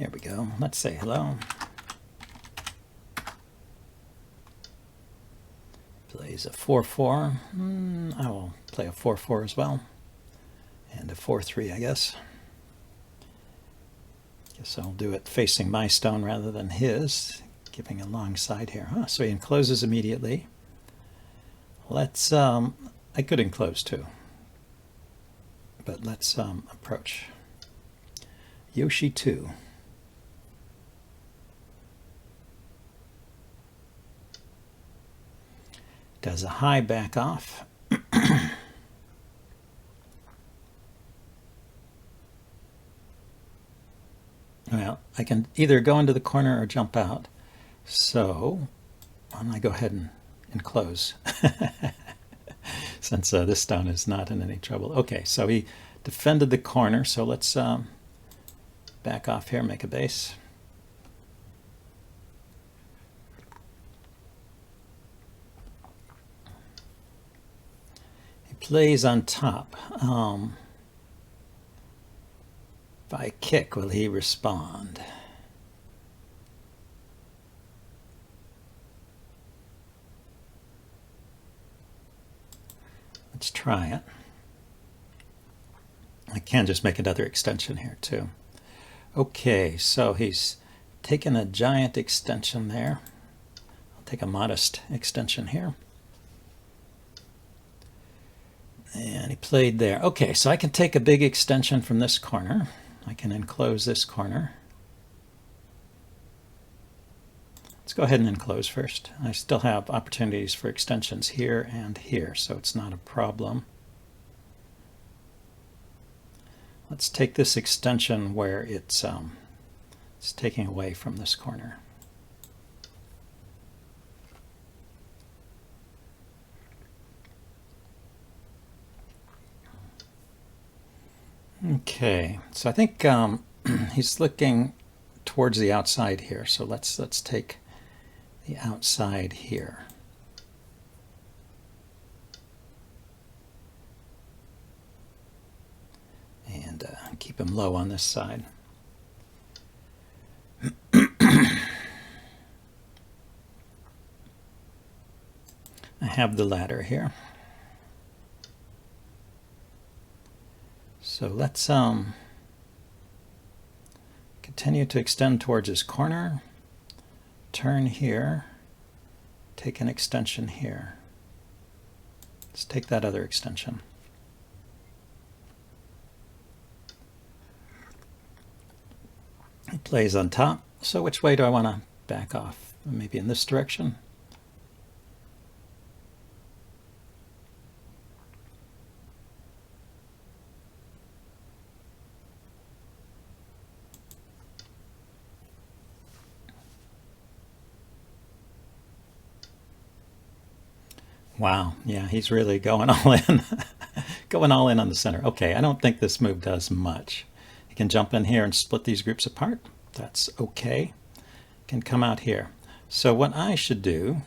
Here we go. Let's say hello. Plays a 4-4. I will play a 4-4 as well. And a 4-3, I guess. Guess I'll do it facing my stone rather than his, giving a long side here. So he encloses immediately. Let's, I could enclose too. But let's approach. Yoshi 2. Does a high back off. Well, I can either go into the corner or jump out. So why don't I go ahead and enclose since this stone is not in any trouble. Okay, so he defended the corner, so let's back off here, make a base. He plays on top. If I kick, will he respond? Let's try it. I can just make another extension here too. Okay, so he's taken a giant extension there. I'll take a modest extension here. And he played there. Okay, so I can take a big extension from this corner. I can enclose this corner. Let's go ahead and enclose first. I still have opportunities for extensions here and here, so it's not a problem. Let's take this extension where it's taking away from this corner. Okay, so I think he's looking towards the outside here. So let's take the outside here. And keep him low on this side. I have the ladder here. So let's continue to extend towards his corner, turn here, take an extension here. Let's take that other extension. He plays on top. So which way do I want to back off? Maybe in this direction? Wow, yeah, he's really going all in. Going all in on the center. Okay, I don't think this move does much. He can jump in here and split these groups apart. That's okay. Can come out here. So what I should do,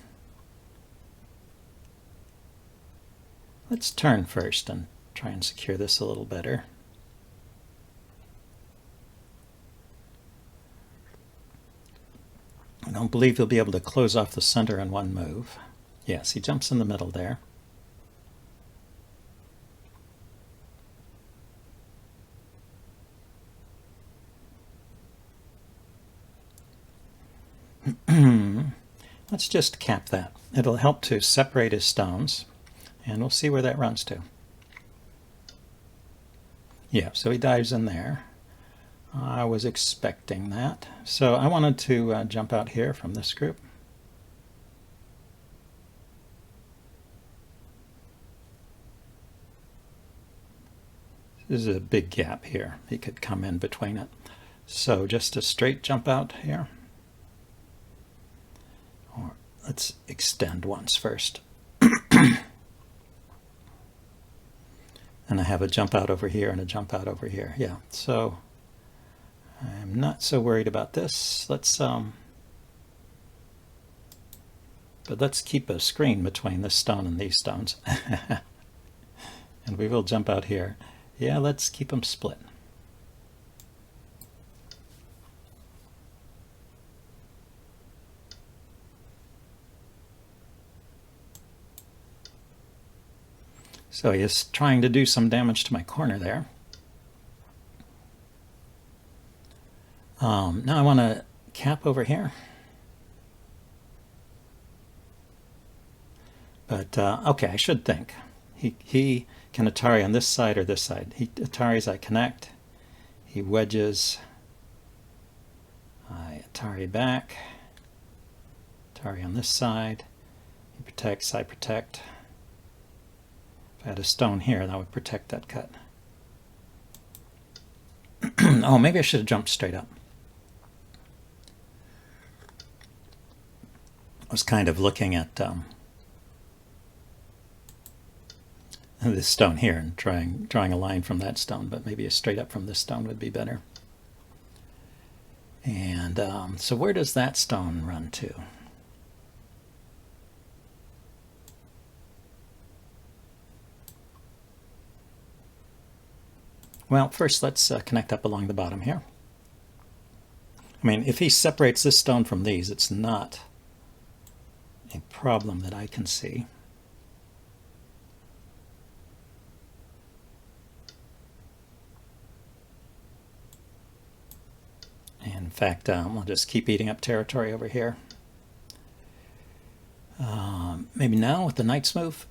let's turn first and try and secure this a little better. I don't believe he'll be able to close off the center in one move. Yes, he jumps in the middle there. Let's just cap that. It'll help to separate his stones, and we'll see where that runs to. Yeah, so he dives in there. I was expecting that. So I wanted to jump out here from this group. There's a big gap here. He could come in between it. So just a straight jump out here. Or let's extend once first. And I have a jump out over here and a jump out over here. Yeah, so I'm not so worried about this. Let's but let's keep a screen between this stone and these stones. And we will jump out here. Yeah, let's keep them split. So he is trying to do some damage to my corner there. Now I want to cap over here. But, okay, I should think. He can Atari on this side or this side. He Ataris, I connect. He wedges. I Atari back. Atari on this side. He protects, I protect. If I had a stone here, that would protect that cut. Oh, maybe I should have jumped straight up. I was kind of looking at this stone here and drawing a line from that stone, but maybe a straight up from this stone would be better. And so where does that stone run to? Well, first let's connect up along the bottom here. I mean, if he separates this stone from these, it's not a problem that I can see. In fact, we'll just keep eating up territory over here. Maybe now with the knight's move.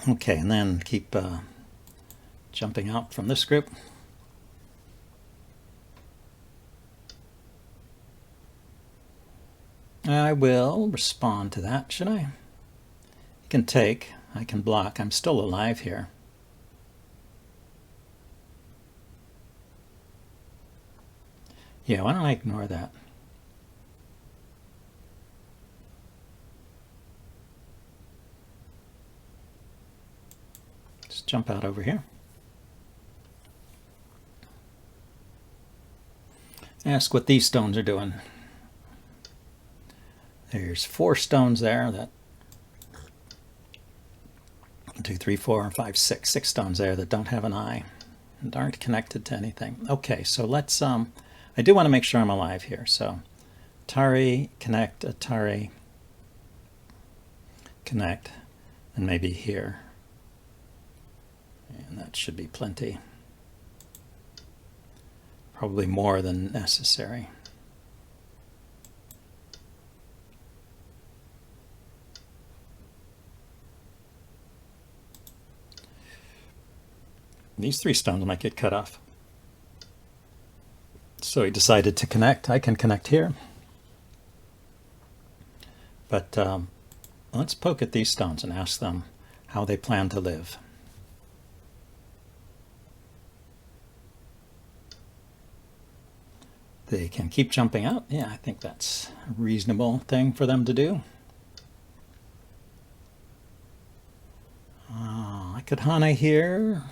Okay, and then keep jumping out from this group. I will respond to that, should I? You can take, I can block. I'm still alive here. Yeah, why don't I ignore that? Just jump out over here. Ask what these stones are doing. There's 4 stones there. That 1, 2, 3, 4, 5, 6. 6 stones there that don't have an eye and aren't connected to anything. Okay, so let's. I do want to make sure I'm alive here. So, Atari, connect, Atari, connect, and maybe here. And that should be plenty. Probably more than necessary. These 3 stones might get cut off. So he decided to connect. I can connect here. But let's poke at these stones and ask them how they plan to live. They can keep jumping out. Yeah, I think that's a reasonable thing for them to do. I could Hana here.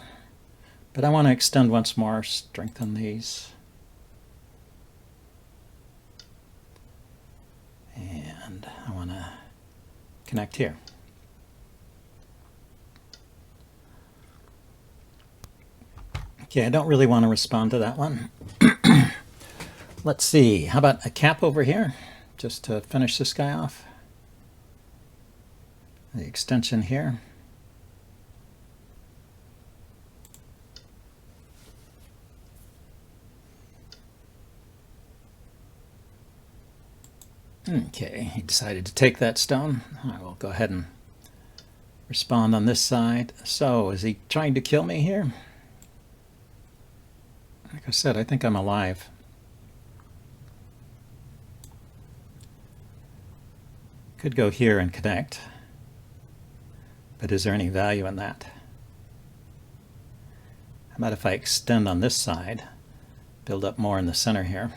But I want to extend once more, strengthen these. And I want to connect here. Okay, I don't really want to respond to that one. Let's see, how about a cap over here, just to finish this guy off? The extension here. Okay, he decided to take that stone. I will go ahead and respond on this side. So, is he trying to kill me here? Like I said, I think I'm alive. Could go here and connect. But is there any value in that? How about if I extend on this side, build up more in the center here?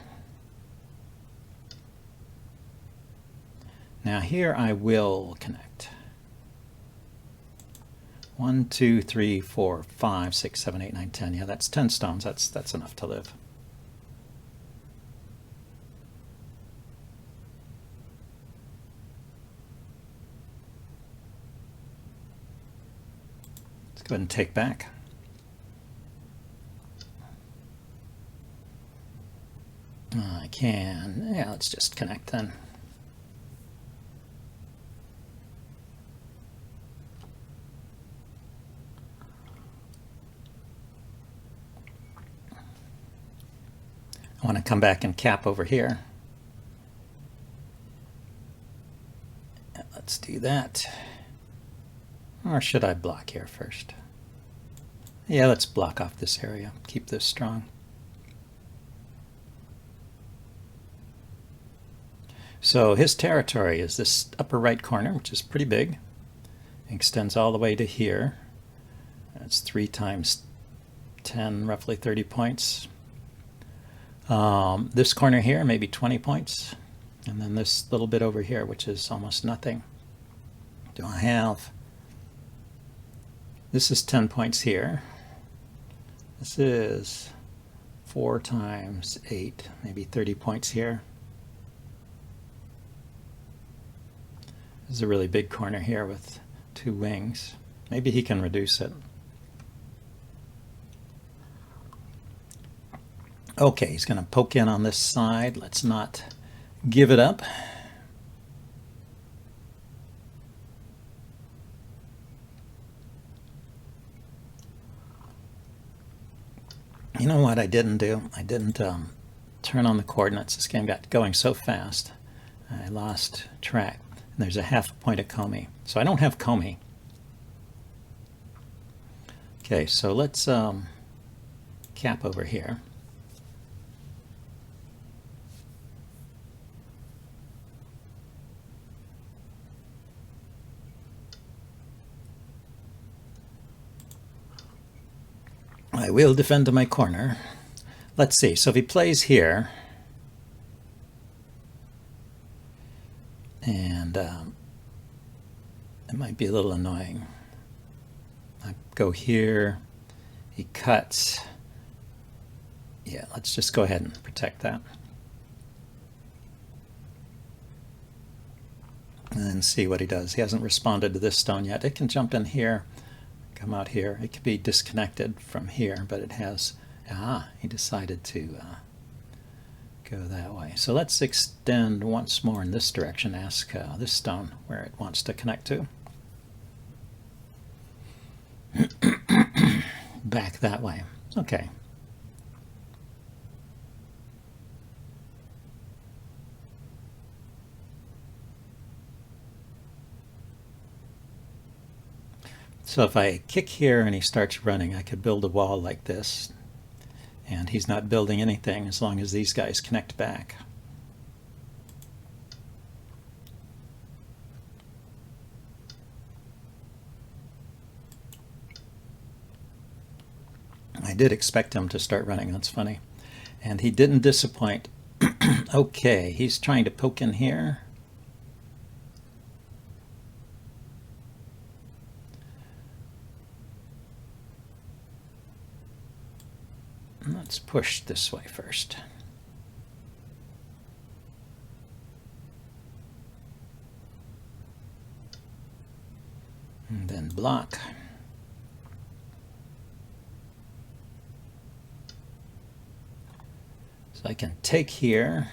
Now here I will connect. 1, 2, 3, 4, 5, 6, 7, 8, 9, 10. Yeah, that's 10 stones. That's enough to live. Let's go ahead and take back. can, yeah, let's just connect then. I want to come back and cap over here. Let's do that. Or should I block here first? Yeah, let's block off this area. Keep this strong. So his territory is this upper right corner, which is pretty big. It extends all the way to here. That's 3 times 10, roughly 30 points. This corner here, maybe 20 points. And then this little bit over here, which is almost nothing. Do I have? This is 10 points here. This is 4 times 8, maybe 30 points here. This is a really big corner here with 2 wings. Maybe he can reduce it. Okay, he's going to poke in on this side. Let's not give it up. You know what I didn't do? I didn't turn on the coordinates. This game got going so fast, I lost track. And there's a half point of Comey. So I don't have Comey. Okay, so let's cap over here. I will defend to my corner. Let's see. So if he plays here, and it might be a little annoying. I go here, he cuts. Yeah, let's just go ahead and protect that. And then see what he does. He hasn't responded to this stone yet. It can jump in here, come out here. It could be disconnected from here, but it has, he decided to go that way. So let's extend once more in this direction, ask this stone where it wants to connect to. Back that way. Okay. So if I kick here and he starts running, I could build a wall like this. And he's not building anything as long as these guys connect back. I did expect him to start running, that's funny. And he didn't disappoint. Okay, he's trying to poke in here. Let's push this way first. And then block. So I can take here.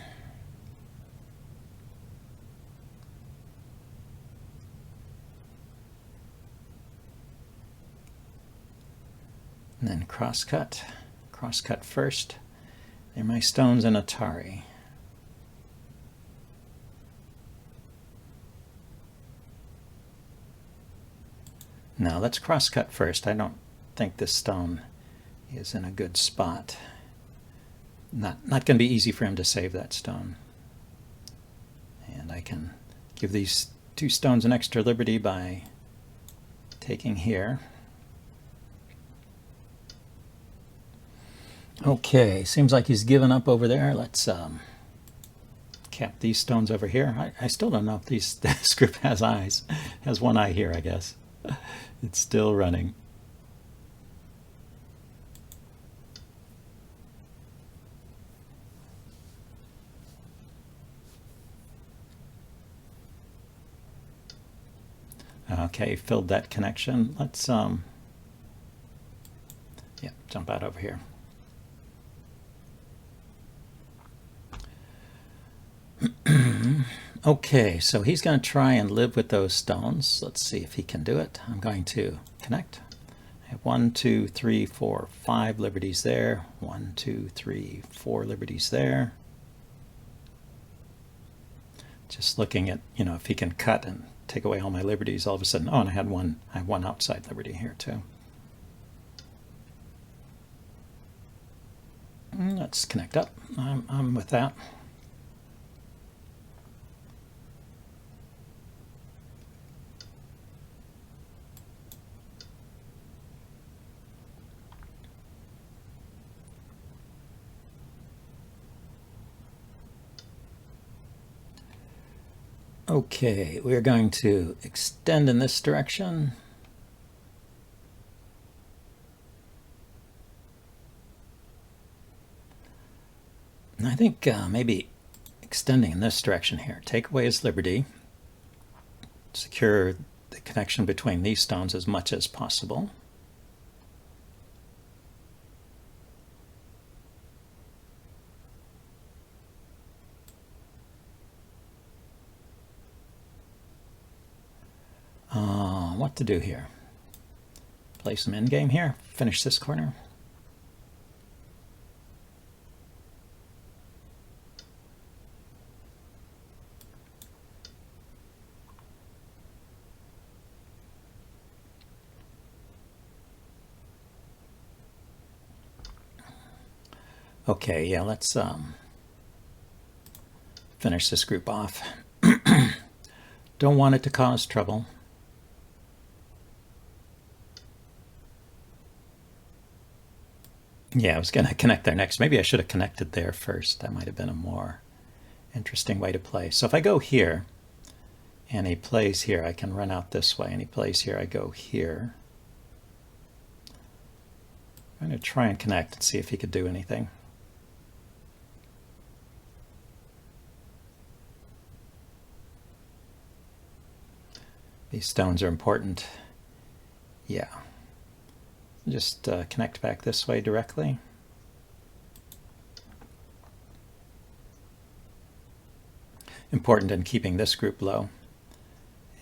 And then cross-cut. Cross-cut first. They're my stones in Atari. Now let's cross-cut first. I don't think this stone is in a good spot. Not going to be easy for him to save that stone. And I can give these 2 stones an extra liberty by taking here. Okay, seems like he's given up over there. Let's cap these stones over here. I still don't know if this group has eyes. Has one eye here, I guess. It's still running. Okay, filled that connection. Let's jump out over here. Okay, so he's going to try and live with those stones. Let's see if he can do it. I'm going to connect. I have 1, 2, 3, 4, 5 liberties there. 1, 2, 3, 4 liberties there. Just looking at, if he can cut and take away all my liberties, all of a sudden, oh, and I have one outside liberty here too. Let's connect up. I'm with that. Okay, we're going to extend in this direction. And I think maybe extending in this direction here. Take away his liberty. Secure the connection between these stones as much as possible. What to do here? Play some endgame here. Finish this corner. Okay, yeah, let's finish this group off. Don't want it to cause trouble. Yeah, I was going to connect there next. Maybe I should have connected there first. That might have been a more interesting way to play. So if I go here and he plays here, I can run out this way, and he plays here, I go here. I'm going to try and connect and see if he could do anything. These stones are important. Yeah. Just connect back this way directly. Important in keeping this group low.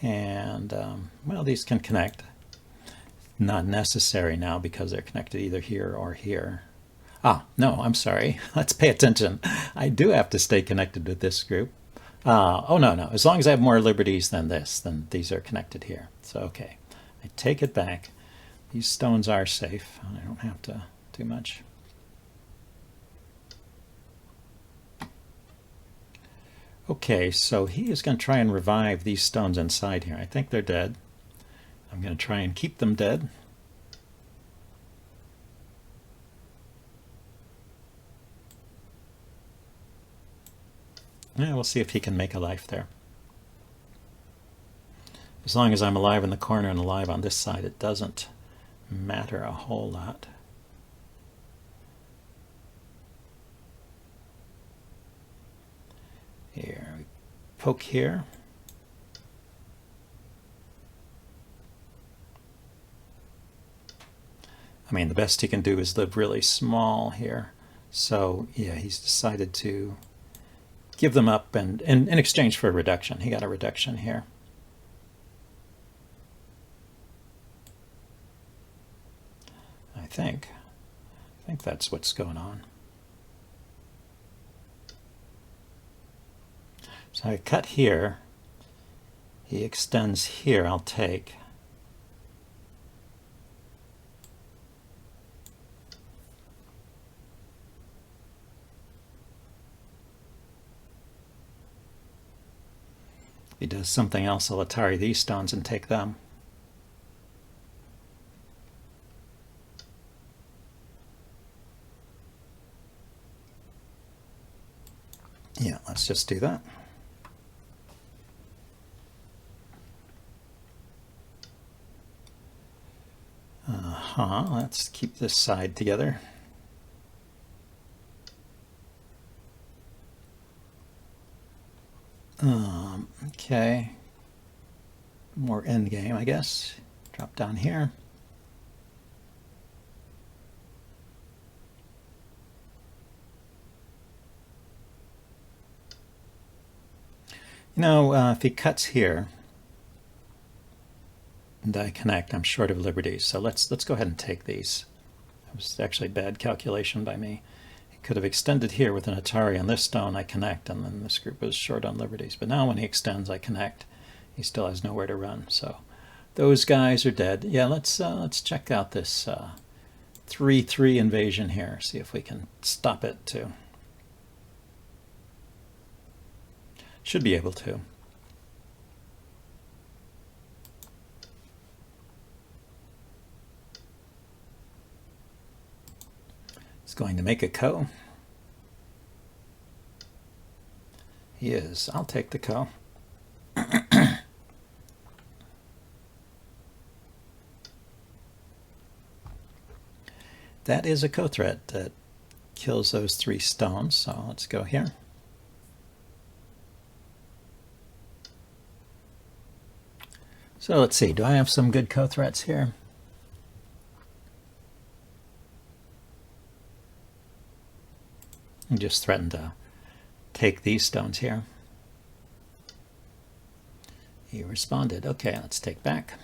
And, well, these can connect. Not necessary now because they're connected either here or here. Ah, no, I'm sorry. Let's pay attention. I do have to stay connected with this group. Oh, no. As long as I have more liberties than this, then these are connected here. So, okay. I take it back. These stones are safe. I don't have to do much. Okay, so he is going to try and revive these stones inside here. I think they're dead. I'm going to try and keep them dead. Yeah, we'll see if he can make a life there. As long as I'm alive in the corner and alive on this side, it doesn't matter a whole lot. Here, we poke here. I mean, the best he can do is live really small here. So, yeah, he's decided to give them up, and in exchange for a reduction. He got a reduction here. I think that's what's going on. So I cut here. He extends here. I'll take. If he does something else, I'll Atari these stones and take them. Yeah, let's just do that. Let's keep this side together. Okay. More end game, I guess. Drop down here. You know, if he cuts here and I connect, I'm short of liberties. So let's go ahead and take these. It was actually bad calculation by me. He could have extended here with an Atari on this stone, I connect, and then this group was short on liberties. But now when he extends, I connect. He still has nowhere to run. So those guys are dead. Yeah, let's check out this 3-3 invasion here. See if we can stop it too. Should be able to. He's going to make a ko. He is. I'll take the ko. That is a ko threat that kills those 3 stones. So let's go here. So let's see. Do I have some good ko threats here? I just threatened to take these stones here. He responded. Okay, let's take back.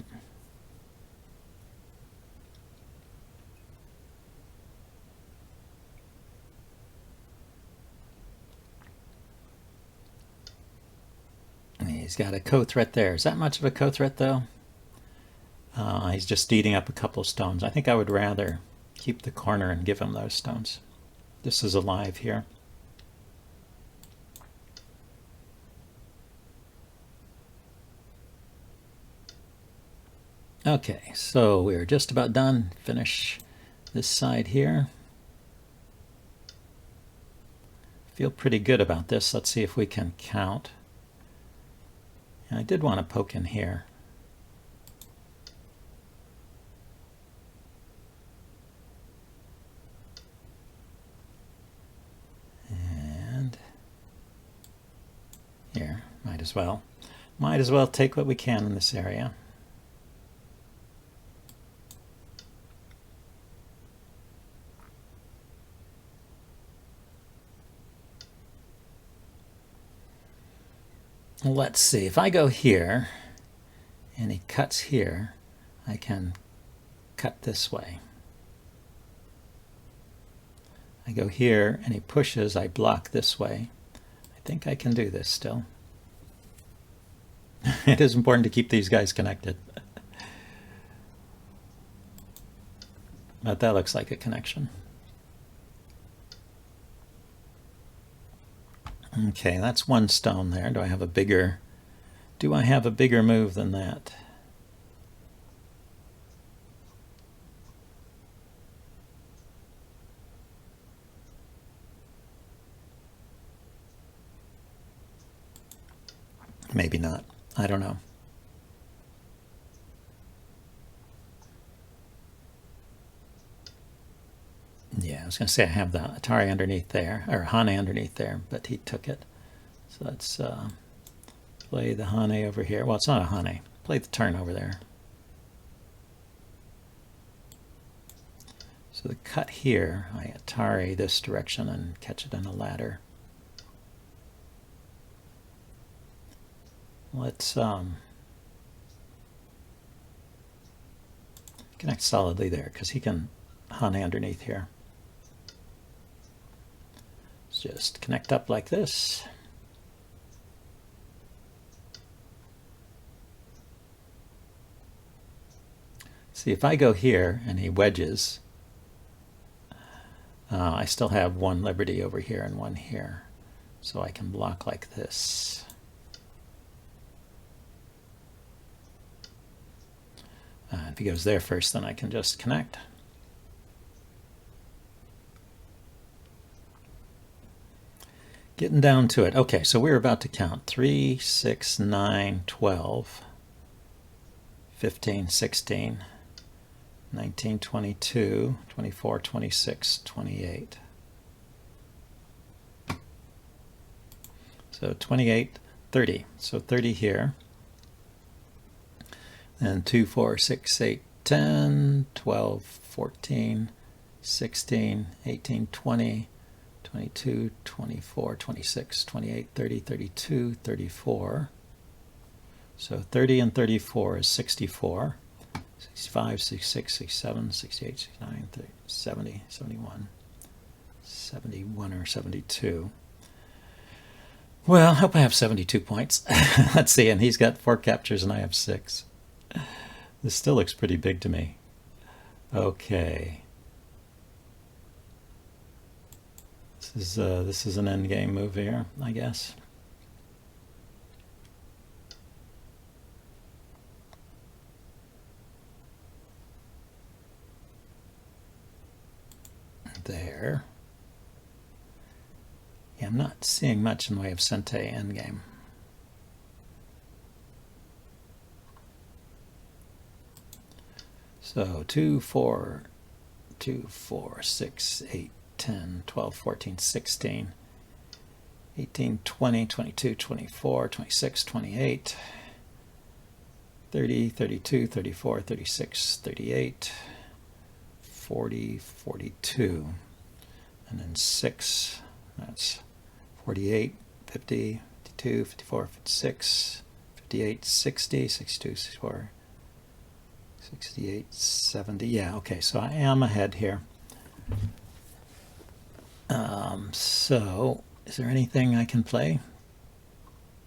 He's got a ko threat there. Is that much of a ko threat though? He's just eating up a couple stones. I think I would rather keep the corner and give him those stones. This is alive here. Okay, so we're just about done. Finish this side here. Feel pretty good about this. Let's see if we can count. I did want to poke in here. And here, might as well take what we can in this area. Let's see, if I go here and he cuts here, I can cut this way. I go here and he pushes, I block this way. I think I can do this still. It is important to keep these guys connected. But that looks like a connection. Okay, that's 1 stone there. Do I have a bigger move than that? Maybe not. I don't know. Yeah, I was going to say I have the Atari underneath there, or Hane underneath there, but he took it. So let's play the Hane over here. Well, it's not a Hane. Play the turn over there. So the cut here, I Atari this direction and catch it in a ladder. Let's connect solidly there because he can Hane underneath here. Let's just connect up like this. See, if I go here and he wedges, I still have 1 liberty over here and 1 here. So I can block like this. If he goes there first, then I can just connect. Getting down to it. Okay, so we're about to count 3, 6, 9, 12, 15, 16, 19, 22, 24, 26, 28. So 28, 30. So 30 here. And 2, 4, 6, 8, 10, 12, 14, 16, 18, 20, 22, 24, 26, 28, 30, 32, 34. So 30 and 34 is 64. 65, 66, 67, 68, 69, 30, 70, 71, 71 or 72. Well, I hope I have 72 points. Let's see, and he's got 4 captures and I have 6. This still looks pretty big to me. Okay. This is an endgame move here, I guess. There. Yeah, I'm not seeing much in the way of Sente endgame. So 2, 4, 2, 4, 6, 8, 10, 12, 14, 16, 18, 20, 22, 24, 26, 28, 30, 32, 34, 36, 38, 40, 42, and then 6, that's 48, 50, 52, 54, 56, 58, 60, 62, 64, 68, 70. Yeah, okay, so I am ahead here. So, is there anything I can play?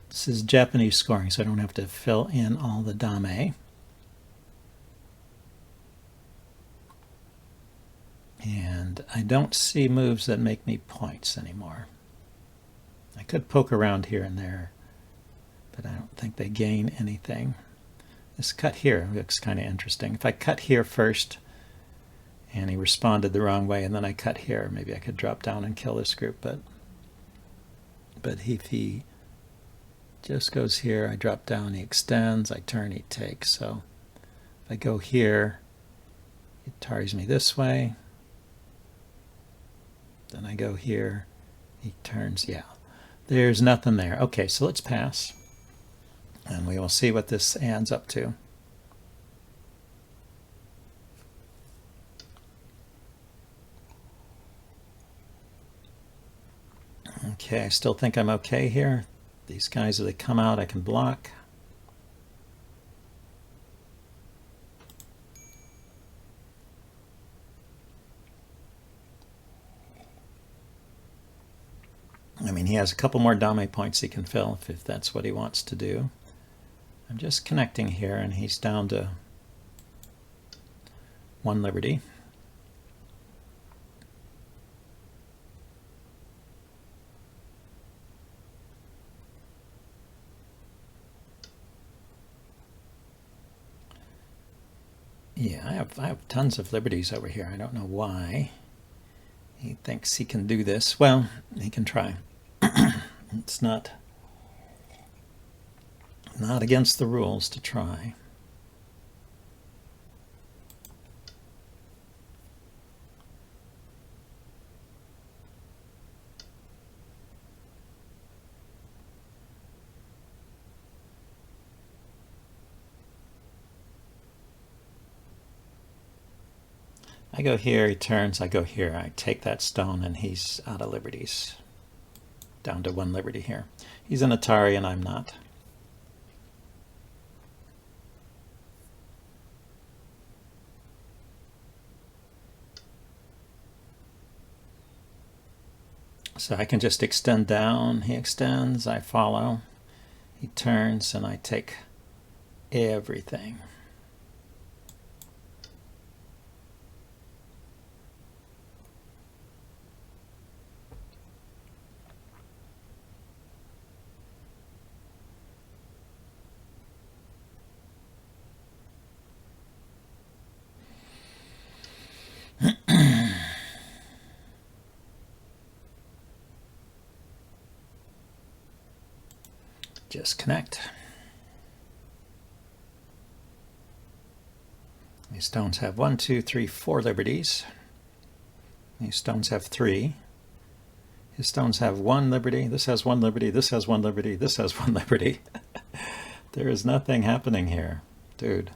This is Japanese scoring, so I don't have to fill in all the dame. And I don't see moves that make me points anymore. I could poke around here and there, but I don't think they gain anything. This cut here looks kind of interesting. If I cut here first, and he responded the wrong way, and then I cut here, maybe I could drop down and kill this group, but if he just goes here, I drop down, he extends, I turn, he takes. So if I go here, it tarries me this way. Then I go here, he turns, yeah. There's nothing there. Okay, so let's pass, and we will see what this adds up to. Okay, I still think I'm okay here. These guys, as they come out, I can block. I mean, he has a couple more dame points he can fill if that's what he wants to do. I'm just connecting here, and he's down to 1 liberty. Yeah, I have tons of liberties over here. I don't know why he thinks he can do this. Well, he can try. It's not against the rules to try. I go here, he turns, I go here, I take that stone, and he's out of liberties. Down to 1 liberty here. He's an Atari and I'm not. So I can just extend down, he extends, I follow, he turns, and I take everything. Just connect. These stones have 1, 2, 3, 4 liberties. These stones have 3. His stones have 1 liberty. This has 1 liberty. This has 1 liberty. This has 1 liberty. There is nothing happening here, dude.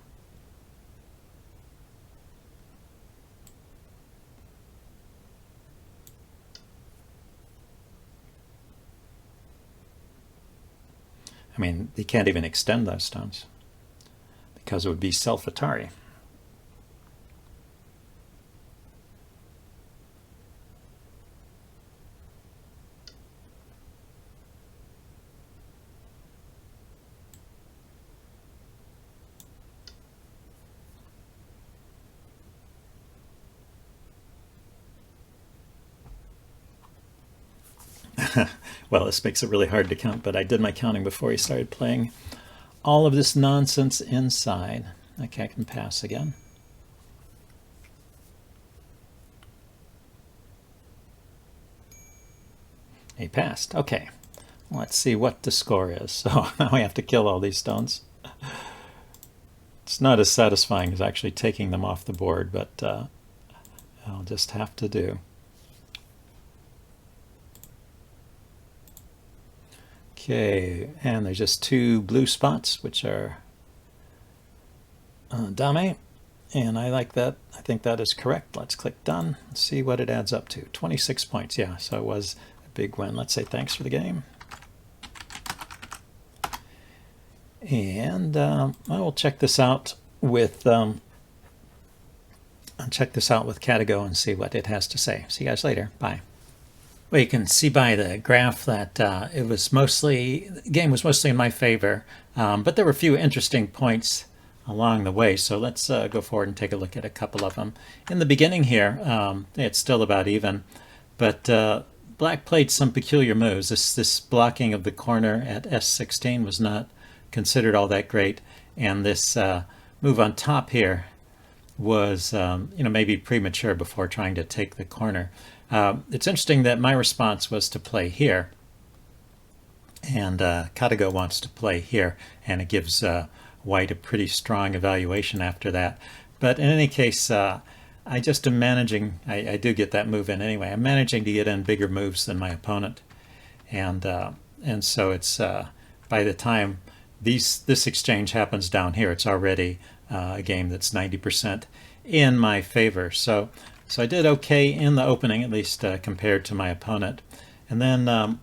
you can't even extend those stones because it would be self-Atari. Well, this makes it really hard to count, but I did my counting before he started playing all of this nonsense inside. Okay, I can pass again. He passed. Okay, let's see what the score is. So now I have to kill all these stones. It's not as satisfying as actually taking them off the board, but I'll just have to do. Okay, and there's just 2 blue spots, which are dame, and I like that. I think that is correct. Let's click done. Let's see what it adds up to. 26 points. Yeah, so it was a big win. Let's say thanks for the game. And I will check this out with Catago and see what it has to say. See you guys later. Bye. Well, you can see by the graph that the game was mostly in my favor, but there were a few interesting points along the way. So let's go forward and take a look at a couple of them. In the beginning here, it's still about even, but Black played some peculiar moves. This blocking of the corner at S16 was not considered all that great, and this move on top here was maybe premature before trying to take the corner. It's interesting that my response was to play here, and Katago wants to play here, and it gives White a pretty strong evaluation after that. But in any case, I just am managing. I do get that move in anyway. I'm managing to get in bigger moves than my opponent, and so it's by the time this exchange happens down here, it's already a game that's 90% in my favor. So I did okay in the opening, at least compared to my opponent. And then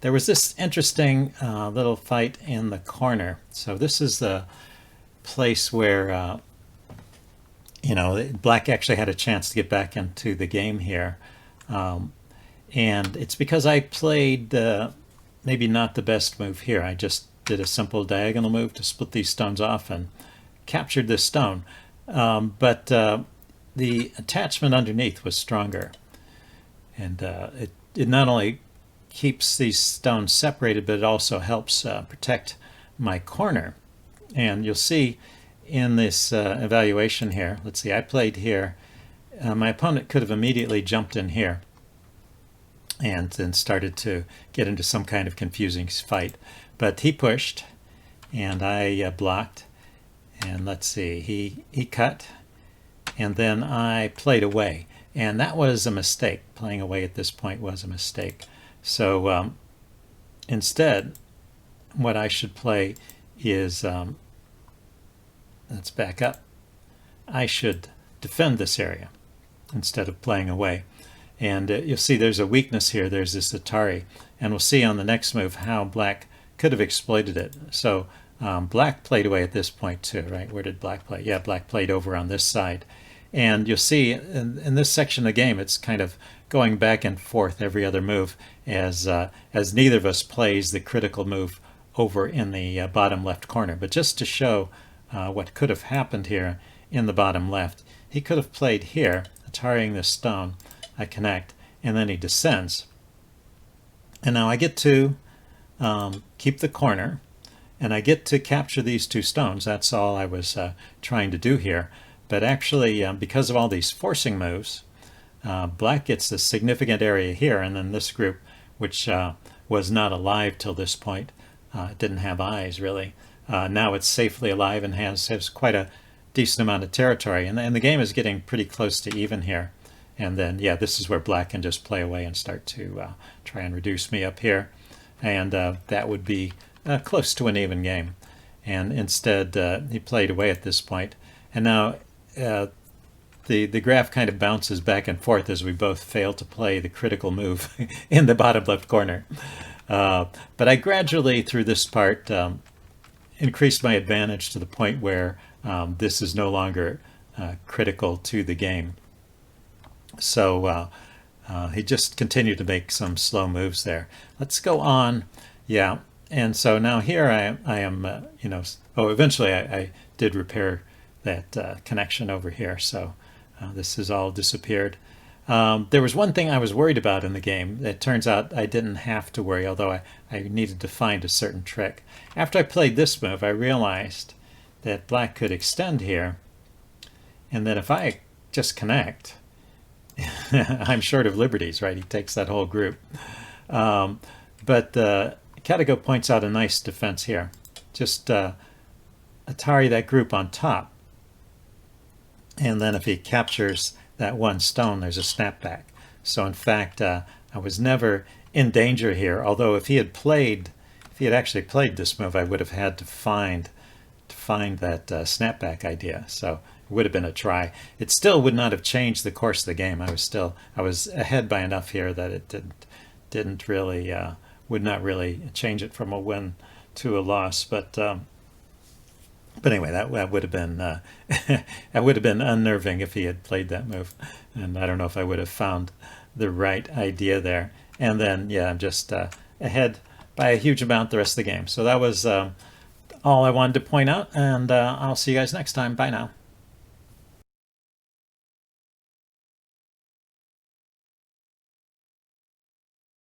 there was this interesting little fight in the corner. So this is the place where Black actually had a chance to get back into the game here. And it's because I played maybe not the best move here. I just did a simple diagonal move to split these stones off and captured this stone. But the attachment underneath was stronger. And it not only keeps these stones separated, but it also helps protect my corner. And you'll see in this evaluation here, let's see, I played here. My opponent could have immediately jumped in here and then started to get into some kind of confusing fight. But he pushed, and I blocked. And let's see, he cut, and then I played away. And that was a mistake. Playing away at this point was a mistake. So instead, what I should play is, let's back up. I should defend this area instead of playing away. And you'll see there's a weakness here. There's this Atari. And we'll see on the next move how Black could have exploited it. So Black played away at this point too, right? Where did Black play? Yeah, Black played over on this side. And you'll see in this section of the game, it's kind of going back and forth every other move as neither of us plays the critical move over in the bottom left corner. But just to show what could have happened here in the bottom left, he could have played here, Atariing this stone. I connect, and then he descends. And now I get to keep the corner, and I get to capture these 2 stones. That's all I was trying to do here. But actually, because of all these forcing moves, Black gets a significant area here, and then this group, which was not alive till this point, didn't have eyes really. Now it's safely alive and has quite a decent amount of territory, and the game is getting pretty close to even here. And then, yeah, this is where Black can just play away and start to try and reduce me up here. And that would be close to an even game. And instead, he played away at this point. And now the graph kind of bounces back and forth as we both fail to play the critical move in the bottom left corner. But I gradually, through this part, increased my advantage to the point where this is no longer critical to the game. So he just continued to make some slow moves there. Let's go on. Yeah. And so now here I am, eventually I did repair that connection over here. So this has all disappeared. There was one thing I was worried about in the game. It turns out I didn't have to worry, although I needed to find a certain trick. After I played this move, I realized that black could extend here, and that if I just connect, I'm short of liberties, right? He takes that whole group. But Katago points out a nice defense here. Just Atari that group on top. And then if he captures that one stone, there's a snapback. So in fact, I was never in danger here. Although if he had actually played this move, I would have had to find that snapback idea. So it would have been a try. It still would not have changed the course of the game. I was ahead by enough here that it didn't really would not really change it from a win to a loss. But anyway, that would have been that would have been unnerving if he had played that move, and I don't know if I would have found the right idea there. And then yeah, I'm just ahead by a huge amount the rest of the game. So that was all I wanted to point out, and I'll see you guys next time. Bye now.